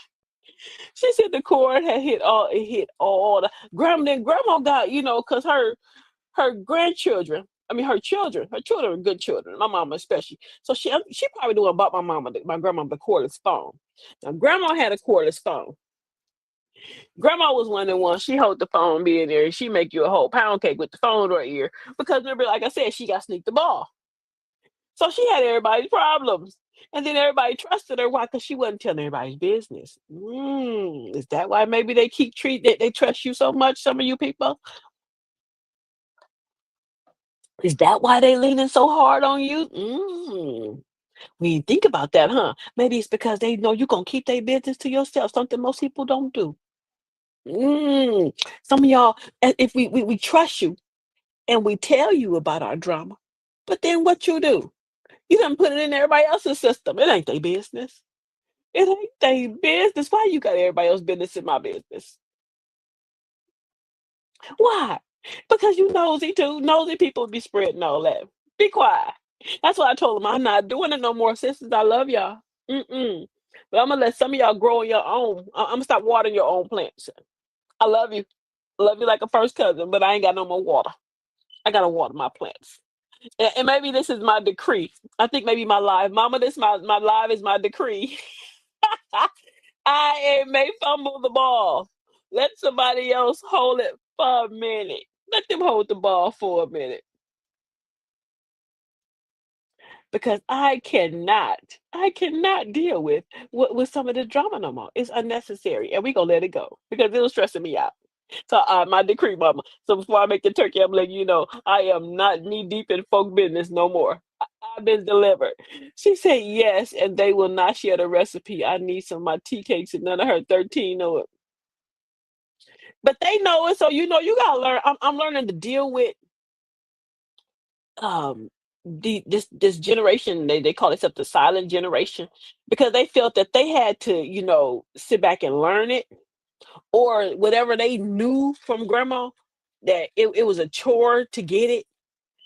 She said the cord had hit all the grandma. Then grandma got, because her grandchildren, I mean her children are good children. My mama especially. So she probably the one bought my grandma the cordless phone. Now grandma had a cordless phone. Grandma was one of the ones. She hold the phone, be in there, and she make you a whole pound cake with the phone right here. Because remember, like I said, she got sneaked the ball. So she had everybody's problems. And then everybody trusted her. Why? Because she wasn't telling everybody's business. Is that why maybe they trust you so much, some of you people? Is that why they leaning so hard on you? When you think about that, huh? Maybe it's because they know you're gonna keep their business to yourself, something most people don't do. Mm. Some of y'all, if we trust you and we tell you about our drama, but then what you do? You done put it in everybody else's system. It ain't their business. It ain't their business. Why you got everybody else's business in my business? Why? Because you nosy too. Nosy people be spreading all that. Be quiet. That's why I told them I'm not doing it no more, sisters. I love y'all. Mm-mm. But I'm gonna let some of y'all grow on your own. I'm gonna stop watering your own plants. I love you. Love you like a first cousin, but I ain't got no more water. I gotta water my plants. And maybe this is my decree. I think maybe my life, Mama. This my life is my decree. I may fumble the ball, Let somebody else hold it for a minute. Let them hold the ball for a minute. Because I cannot deal with some of the drama no more. It's unnecessary, and we gonna let it go because it was stressing me out. So, my decree, mama. So before I make the turkey, I'm letting you know I am not knee deep in folk business no more. I've been delivered. She said yes, and they will not share the recipe. I need some of my tea cakes, and none of her 13 know it, but they know it. So you gotta learn. I'm learning to deal with um this generation. They call themselves the silent generation because they felt that they had to sit back and learn it or whatever they knew from grandma, that it was a chore to get it.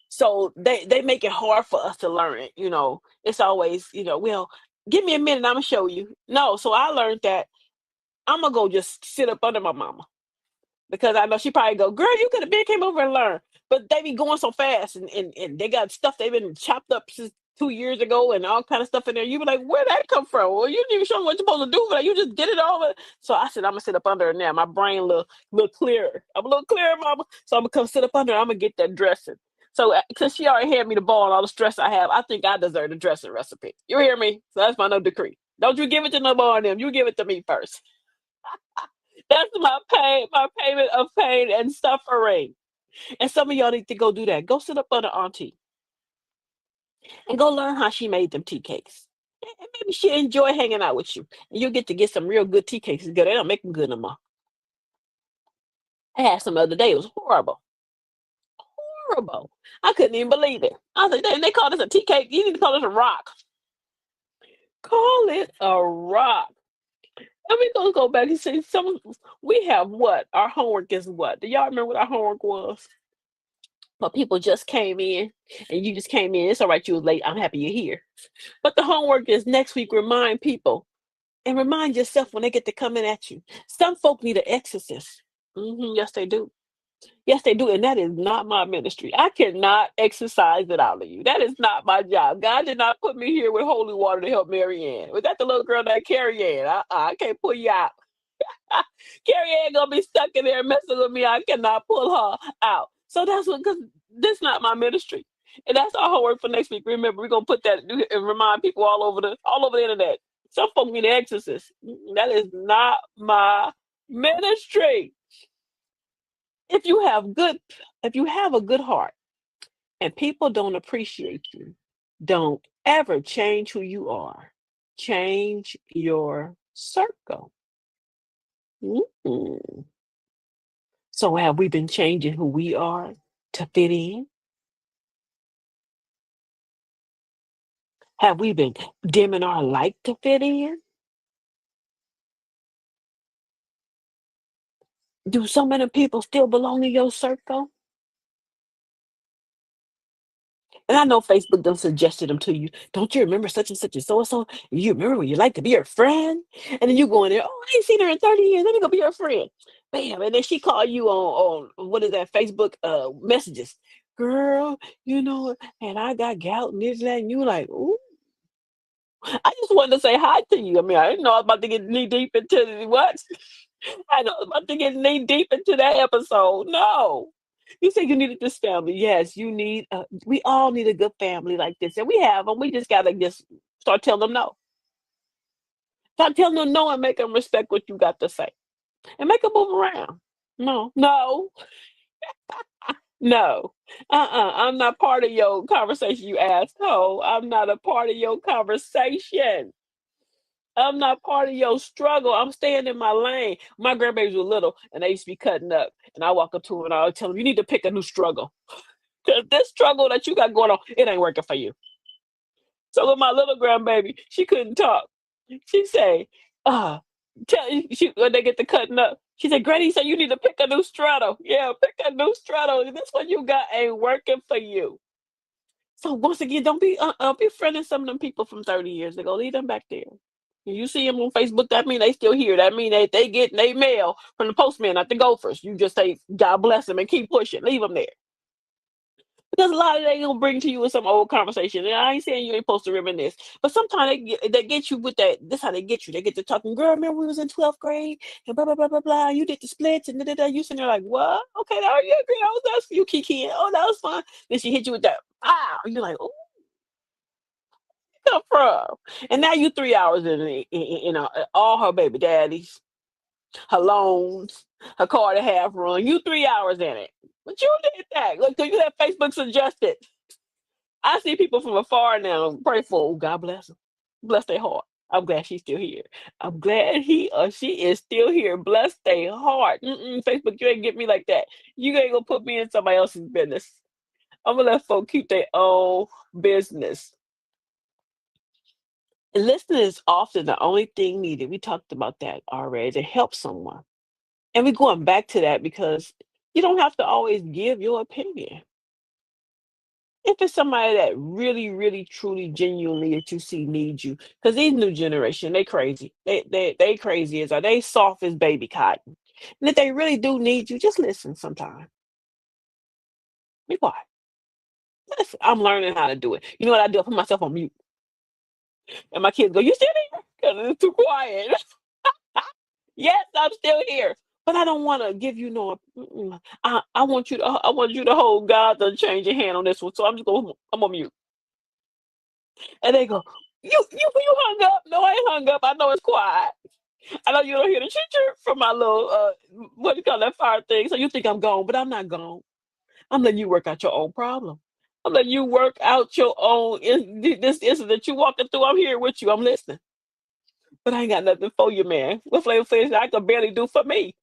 So they make it hard for us to learn it. It's always, well, give me a minute, I'm gonna show you. No, so I learned that I'm gonna go just sit up under my mama because I know she probably go, girl, you could have been came over and learned. But they be going so fast, and they got stuff they've been chopped up since 2 years ago and all kind of stuff in there. You be like, where'd that come from? Well, you didn't even show me what you're supposed to do for that. You just did it all. So I said, I'm gonna sit up under her now. My brain a little clearer. I'm a little clearer, mama. So I'm gonna come sit up under her. I'm gonna get that dressing. So since she already handed me the ball and all the stress I have, I think I deserve the dressing recipe. You hear me? So that's my no decree. Don't you give it to no more of them. You give it to me first. That's my payment of pain and suffering. And some of y'all need to go do that. Go sit up under auntie and go learn how she made them tea cakes. And maybe she'll enjoy hanging out with you. And you'll get some real good tea cakes. Good. They don't make them good no more. I had some the other day. It was horrible. Horrible. I couldn't even believe it. I was like, they call this a tea cake. You need to call this a rock. Call it a rock. And we gonna go back and see we have what? Our homework is what? Do y'all remember what our homework was? But people just came in and you just came in. It's all right, you was late. I'm happy you're here. But the homework is next week, remind people and remind yourself when they get to come in at you. Some folk need an exorcist. Yes, they do. Yes, they do. And that is not my ministry. I cannot exercise it out of you. That is not my job. God did not put me here with holy water to help Mary Ann. Was that the little girl that Carrie Ann? I can't pull you out. Carrie Ann gonna be stuck in there messing with me. I cannot pull her out. So that's what, because this not my ministry, and that's our homework for next week. Remember, we're gonna put that and remind people all over the internet. Some folk need an exorcist. That is not my ministry. If you have good, if you have a good heart, and people don't appreciate you, don't ever change who you are. Change your circle. Mm. So have we been changing who we are to fit in? Have we been dimming our light to fit in? Do so many people still belong in your circle? And I know Facebook done suggested them to you. Don't you remember such and such and so and so? You remember when you like to be her friend? And then you go in there, oh, I ain't seen her in 30 years. Let me go be her friend. Bam. And then she call you on what is that, Facebook messages. Girl, and I got gout and this, that, and you like, ooh. I just wanted to say hi to you. I mean, I didn't know I was about to get knee deep into what? I know I was about to get knee deep into that episode. No. You said you needed this family. Yes, you need, we all need a good family like this. And we have them. We just got to just start telling them no. Start telling them no and make them respect what you got to say. And make them move around. No, no, no. I'm not part of your conversation, you asshole. I'm not a part of your conversation. I'm not part of your struggle. I'm staying in my lane. My grandbabies were little and they used to be cutting up. And I walk up to them and I would tell them, you need to pick a new struggle. Because this struggle that you got going on, it ain't working for you. So with my little grandbaby, she couldn't talk. She say, when they get to cutting up, she said, Granny said you need to pick a new straddle. Yeah, pick a new straddle. This one you got ain't working for you. So once again, don't be friending some of them people from 30 years ago. Leave them back there. You see them on Facebook, that mean they still here. That mean they get they mail from the postman at the Gophers. You just say, God bless them and keep pushing. Leave them there. Because a lot of they gonna bring to you with some old conversation. And I ain't saying you ain't supposed to reminisce, but sometimes they get you with that. This how they get you. They get to talking. Girl, remember we was in 12th grade and blah blah blah blah blah. You did the splits and da da da. You sitting there like, what? Okay, that you agree? That was nice for you, Kiki. Oh, that was fun. Then she hit you with that. Ah, you're like, oh, come from? And now you 3 hours in all her baby daddies, her loans, her car to half run. You 3 hours in it. But you did that. Look, you have Facebook suggested. I see people from afar now. Pray for, oh, God bless them. Bless their heart. I'm glad she's still here. I'm glad he or she is still here. Bless their heart. Facebook, you ain't get me like that. You ain't gonna put me in somebody else's business. I'm gonna let folk keep their own business. And listening is often the only thing needed. We talked about that already to help someone. And we're going back to that because you don't have to always give your opinion. If it's somebody that really, really, truly, genuinely that you see needs you, because these new generation, they crazy. They crazy as are they soft as baby cotton. And if they really do need you, just listen sometime. Be quiet. Listen. I'm learning how to do it. You know what I do? I put myself on mute. And my kids go, you still here? Because it's too quiet. Yes, I'm still here. But I don't want to give you no. I want you to. I want you to hold God's unchanging hand on this one. So I'm just going. I'm on mute. And they go, you hung up? No, I ain't hung up. I know it's quiet. I know you don't hear the chit chirp from my little what do you call that fire thing. So you think I'm gone, but I'm not gone. I'm letting you work out your own problem. I'm letting you work out your own this incident you walking through. I'm here with you. I'm listening. But I ain't got nothing for you, man. What Flavor says I can barely do for me.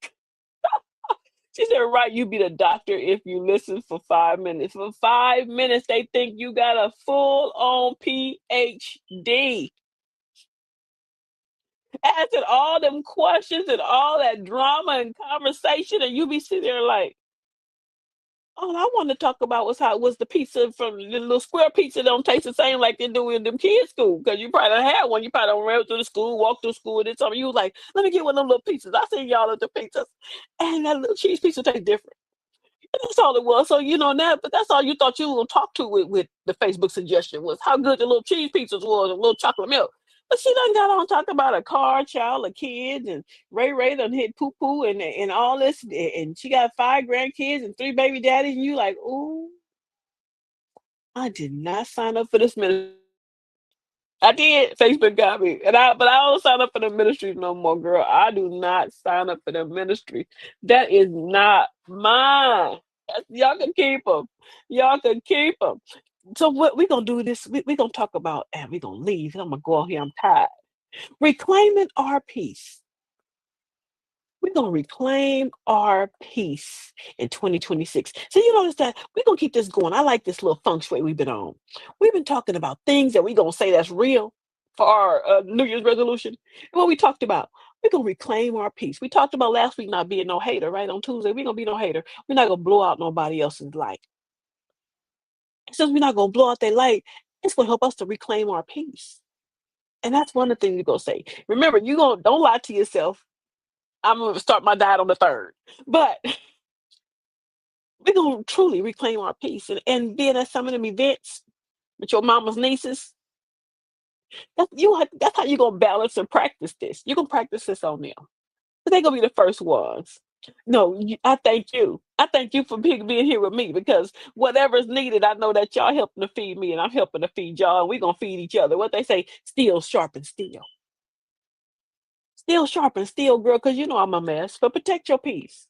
She said, right, you be the doctor if you listen for 5 minutes. For 5 minutes, they think you got a full on PhD. Asking all them questions and all that drama and conversation, and you be sitting there like, all I want to talk about was how was the pizza from the little square pizza don't taste the same like they do in them kids' school. Because you probably done had one. You probably done ran through the school, walked through school, and then something. You was like, let me get one of them little pizzas. I seen y'all at the pizzas. And that little cheese pizza tastes different. That's all it was. So now, but that's all you thought you were gonna talk to with the Facebook suggestion was how good the little cheese pizzas was, and little chocolate milk. But she done got on talk about a car, child, a kids, and Ray done hit poo poo and all this, and she got 5 grandkids and 3 baby daddies, and you like, ooh, I did not sign up for this ministry. I did. Facebook got me, but I don't sign up for the ministry no more, girl. I do not sign up for the ministry. That is not mine. Y'all can keep them. Y'all can keep them. So what we gonna do this? We gonna talk about, and we gonna leave. I'm gonna go out here. I'm tired. Reclaiming our peace. We're gonna reclaim our peace in 2026. So you notice that we're gonna keep this going. I like this little feng shui we've been on. We've been talking about things that we're gonna say that's real for our New Year's resolution. And what we talked about, we're gonna reclaim our peace. We talked about last week not being no hater, right? On Tuesday, we're gonna be no hater. We're not gonna blow out nobody else's light. Since we're not gonna blow out their light, it's gonna help us to reclaim our peace. And that's one of the things you're gonna say. Remember, you gonna don't lie to yourself. I'm gonna start my diet on the third. But we're gonna truly reclaim our peace. And being at some of them events with your mama's nieces, that's how you're gonna balance and practice this. You're gonna practice this on them. But they're gonna be the first ones. No, I thank you. I thank you for being here with me because whatever's needed, I know that y'all helping to feed me and I'm helping to feed y'all, and we're gonna feed each other. What they say, steel sharpen steel. Steel sharpen steel, girl, because you know I'm a mess. But protect your peace.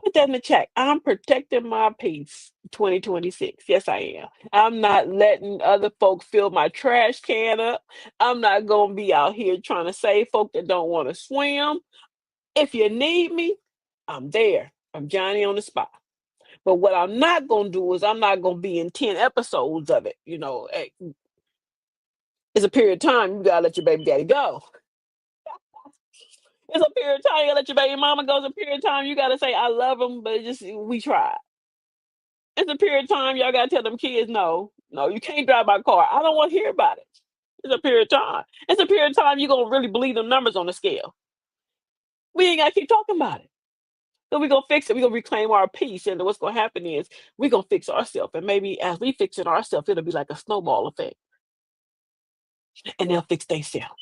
Put that in the chat. I'm protecting my peace 2026. Yes, I am. I'm not letting other folk fill my trash can up. I'm not going to be out here trying to save folk that don't want to swim. If you need me, I'm there. I'm Johnny on the spot. But what I'm not going to do is I'm not going to be in 10 episodes of it. It's a period of time you got to let your baby daddy go. It's a period of time you got to let your baby mama go. It's a period of time you got to say, I love them, but we tried. It's a period of time y'all gotta tell them kids, no, you can't drive my car. I don't want to hear about it. It's a period of time. It's a period of time you're gonna really believe the numbers on the scale. We ain't gotta keep talking about it. So we're gonna fix it. We're gonna reclaim our peace. And what's gonna happen is we're gonna fix ourselves. And maybe as we fix it ourselves, it'll be like a snowball effect. And they'll fix themselves.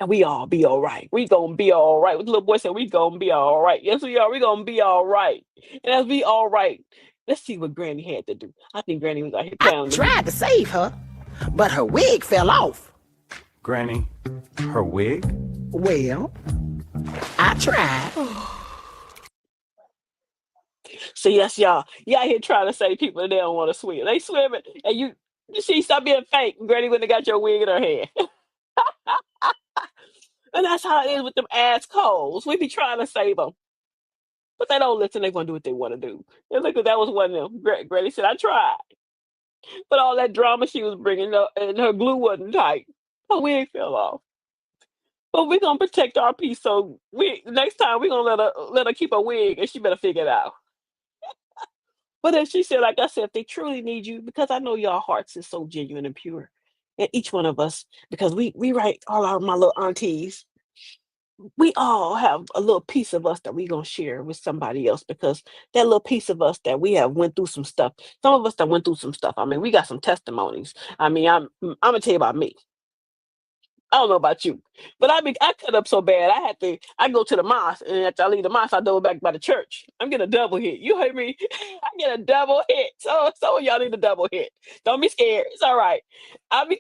And we all be all right. We gonna be all right. What the little boy said, we gonna be all right. Yes, we are. We gonna be all right. And as we all right, let's see what Granny had to do. I think Granny was out here
I
playing on the
tried to save her, but her wig fell off.
Granny, her wig?
Well, I tried.
See, yes, y'all here trying to say people that they don't want to swim. They swimming, and you see, stop being fake. Granny wouldn't have got your wig in her hand. And that's how it is with them ass coals. We be trying to save them, but they don't listen. They want to do what they want to do. And look, that was one of them. Granny said, I tried, but all that drama she was bringing up, and her glue wasn't tight. Her wig fell off. But we're gonna protect our peace. So next time we're gonna let her keep her wig, and she better figure it out. But as she said, like I said, if they truly need you, because I know your hearts is so genuine and pure, and each one of us, because we write all our my little aunties, we all have a little piece of us that we gonna share with somebody else because that little piece of us that we have went through some stuff. Some of us that went through some stuff. I mean, we got some testimonies. I mean, I'm gonna tell you about me. I don't know about you, but I cut up so bad. I go to the mosque, and after I leave the mosque, I double back by the church. I'm getting a double hit. You heard me? I get a double hit. So some of y'all need a double hit. Don't be scared. It's all right. I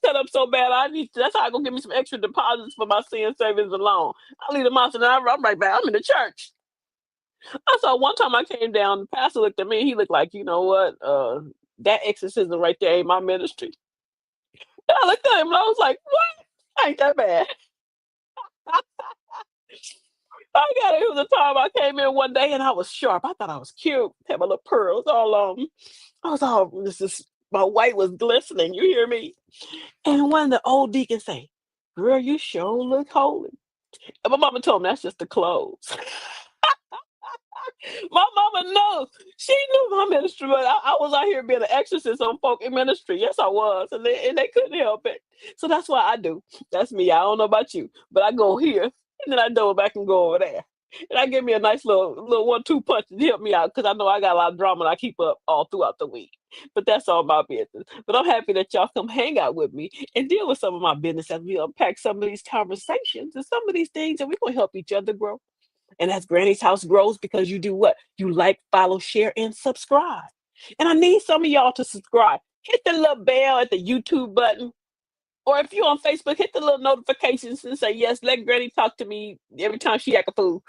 cut up so bad. That's how I go get me some extra deposits for my sin savings alone. I leave the mosque and I'm right back. I'm in the church. I saw one time I came down. The pastor looked at me. He looked like, you know what? That exorcism right there ain't my ministry. And I looked at him and I was like, what? Ain't that bad. I got it. It was a time I came in one day and I was sharp. I thought I was cute. Had my little pearls all on. I was all my white was glistening. You hear me? And one of the old deacons say, "Girl, you sure look holy." And my mama told me that's just the clothes. My mama knows. She knew my ministry, but I was out here being an exorcist on folk in ministry. Yes, I was, and they couldn't help it. So that's what I do. That's me. I don't know about you, but I go here and then I double back and go over there. And I give me a nice little 1-2 punch to help me out because I know I got a lot of drama and I keep up all throughout the week. But that's all my business. But I'm happy that y'all come hang out with me and deal with some of my business as we unpack some of these conversations and some of these things, and we're gonna help each other grow. And as Granny's house grows, because you do what? You like, follow, share, and subscribe. And I need some of y'all to subscribe. Hit the little bell at the YouTube button. Or if you're on Facebook, hit the little notifications and say, yes, let Granny talk to me every time she act a fool.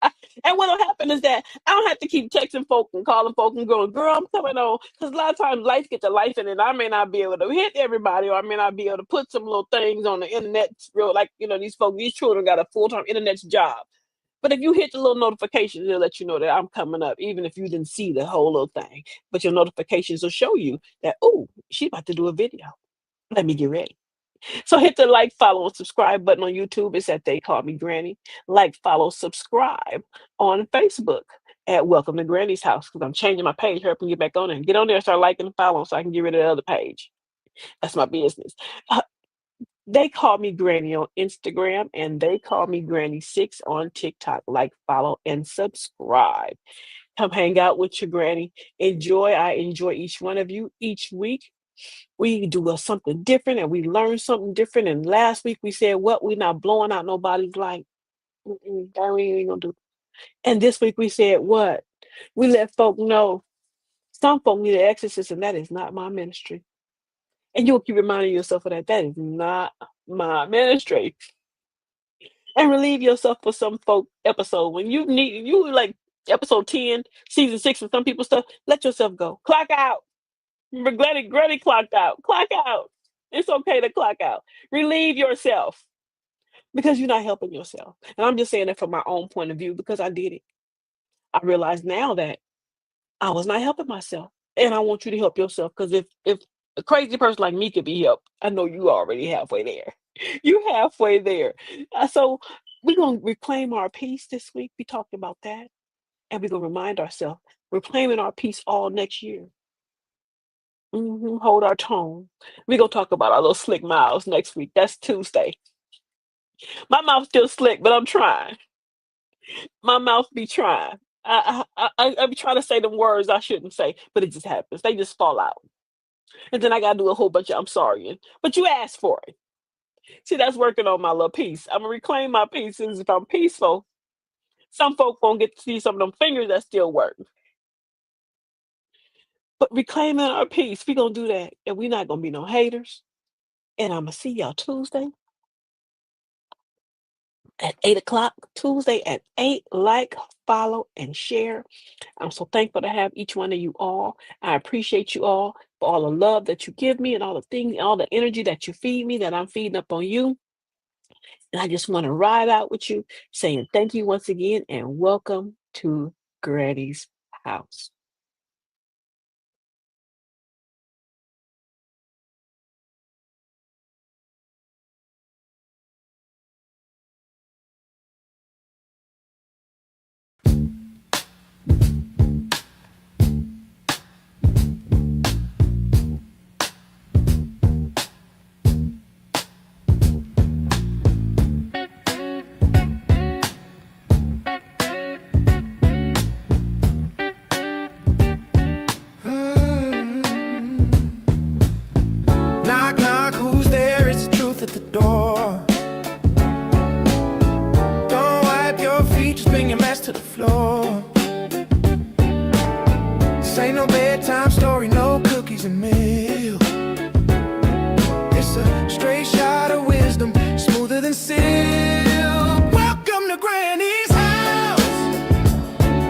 And what'll happen is that I don't have to keep texting folk and calling folk and going, girl, I'm coming on. Because a lot of times life gets to life in it. I may not be able to hit everybody, or I may not be able to put some little things on the internet. Real, like, these children got a full-time internet job. But if you hit the little notifications, it'll let you know that I'm coming up, even if you didn't see the whole little thing. But your notifications will show you that, oh, she's about to do a video. Let me get ready. So hit the like, follow, and subscribe button on YouTube. It's at They Call Me Granny. Like, follow, subscribe on Facebook at Welcome to Granny's House, because I'm changing my page. Hurry up and get back on there. Get on there and start liking and following so I can get rid of the other page. That's my business. They Call Me Granny on Instagram, and They Call Me Granny6 on TikTok. Like, follow, and subscribe. Come hang out with your granny. I enjoy each one of you. Each week, we do something different and we learn something different. And last week we said, what? We're not blowing out nobody's light. That we ain't gonna do. And this week we said, what? We let folk know some folk need an exorcist, and that is not my ministry. And you'll keep reminding yourself of that. That is not my ministry. And relieve yourself for some folk episode. When you like episode 10, season 6 for some people stuff, let yourself go. Clock out. Remember, Granny clocked out. Clock out. It's okay to clock out. Relieve yourself because you're not helping yourself. And I'm just saying that from my own point of view because I did it. I realize now that I was not helping myself. And I want you to help yourself because if a crazy person like me could be helped, I know you already halfway there. You halfway there. So we're going to reclaim our peace this week. We talked about that. And we're going to remind ourselves, we're claiming our peace all next year. Hold our tone. We're going to talk about our little slick mouths next week. That's Tuesday. My mouth's still slick, but I'm trying. My mouth be trying. I be trying to say the words I shouldn't say, but it just happens. They just fall out. And then I gotta do a whole bunch of I'm sorry. But you asked for it. See, that's working on my little peace. I'm gonna reclaim my peace. And if I'm peaceful, some folk won't get to see some of them fingers that still work. But reclaiming our peace, we gonna do that. And we not gonna be no haters. And I'm gonna see y'all Tuesday at 8 o'clock. Tuesday at 8. Like, follow, and share. I'm so thankful to have each one of you all. I appreciate you all for all the love that you give me and all the things, all the energy that you feed me, that I'm feeding up on you. And I just want to ride out with you, saying thank you once again and welcome to Granny's house.
Knock, knock, who's there? It's the truth at the door. Don't wipe your feet, just bring your mess to the floor. This ain't no bedtime story, no cookies and milk. It's a straight shot of wisdom, smoother than silk. Welcome to Granny's house,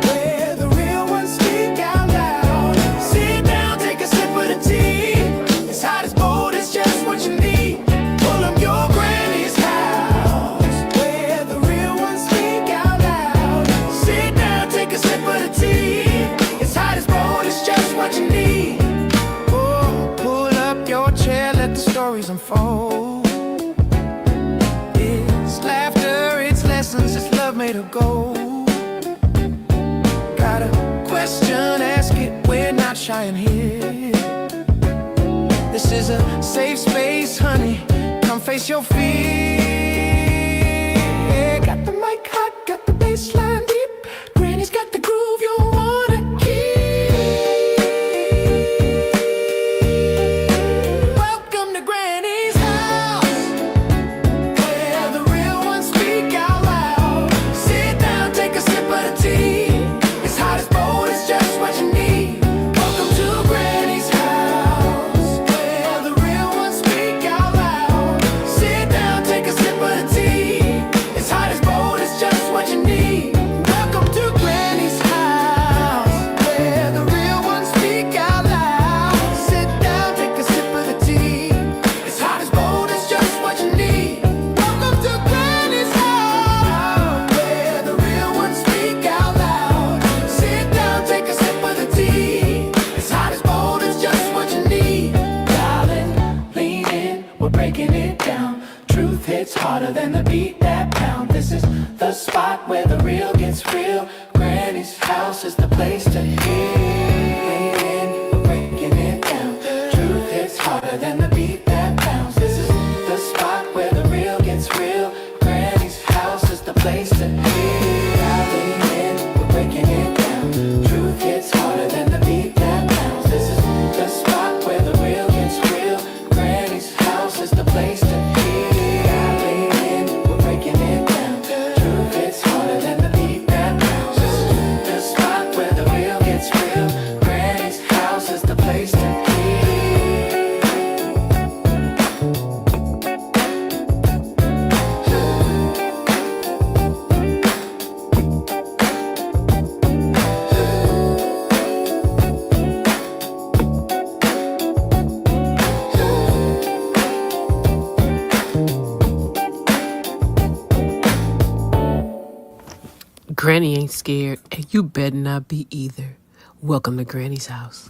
where the real ones speak out loud. Sit down, take a sip of the tea. It's hot as bold, it's just what you need. Pull up your Granny's house, where the real ones speak out loud. Sit down, take a sip of the tea. It's hot as bold, it's just what you need. Oh, pull up your chair, let the stories unfold. It's laughter, it's lessons, it's love made of gold. Got a question, ask it, we're not shy in here. This is a safe space, honey, come face your fear. Got the mic hot, got the bass line deep. Granny's got the groove you wanna keep. Welcome to Granny's house, where the real ones speak out loud. Sit down, take a sip of the tea. It's hot as bold, it's just what you need. Welcome to Granny's house, where the real ones speak out loud. Sit down, take a sip of the tea. It's hot as bold, it's just what you need. Welcome to Granny's house, where the real ones speak out loud. Sit down, take a sip of the tea. It's hot as bold, it's just what you need. Welcome to Granny's house, where the real ones speak out loud. Sit down, take a sip of the tea. It's hot as bold, it's just what you need. Darling, lean in, we're breaking it down. Truth hits harder than the beat that pound. This is the spot where the real gets real. Granny's house is the place to hear. Lean in, we're breaking it down. Truth hits harder than the beat that pounds. This is the spot where the real gets real. Granny's house is the place to hear. Lean in, we're breaking it down. Truth hits harder than the beat that pounds. This is the spot where the real gets real. Granny's house is the place to hear. Lean in, we're breaking it down. Truth hits harder than the beat that pounds. This is the spot where the real gets real. Granny's house is the place to hear.
Granny ain't scared, and you better not be either. Welcome to Granny's house.